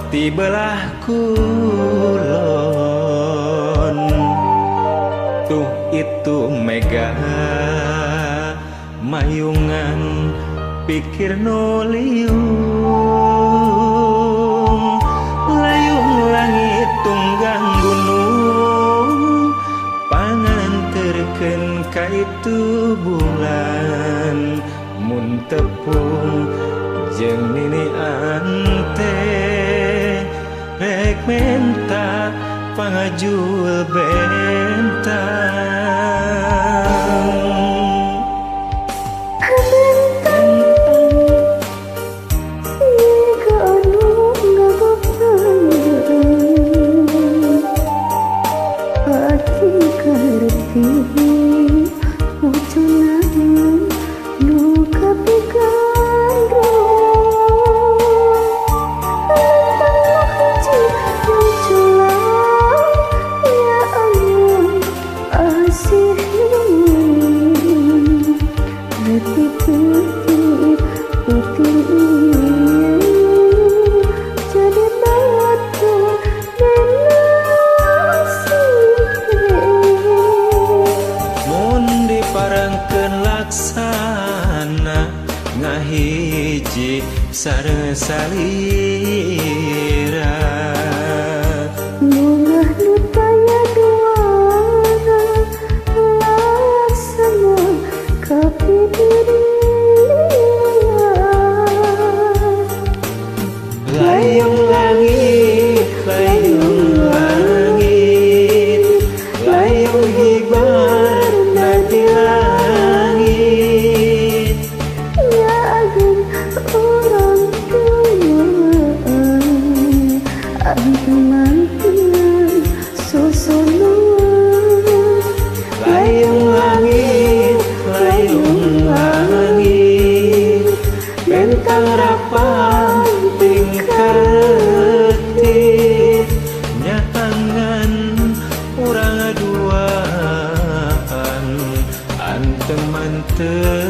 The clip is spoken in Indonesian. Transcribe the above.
ti belah kulon. Tuh itu mega mayungan pikir no liung, layung langit tunggang gunung, panganterkeun ka itu bulan, mun tepung jeung ninian teh rek menta pangajul bentang. Laksana ngahiji sareng salira, munggah nu taya duana laksana kapidirian. Layung langit, layung langit, layung hibar nadi langit, ya agen orang tuaan antemantian sosonuan. layung langit, layung langit, bentang rapang tingkaretik, nyatangan urang duaan anteman teu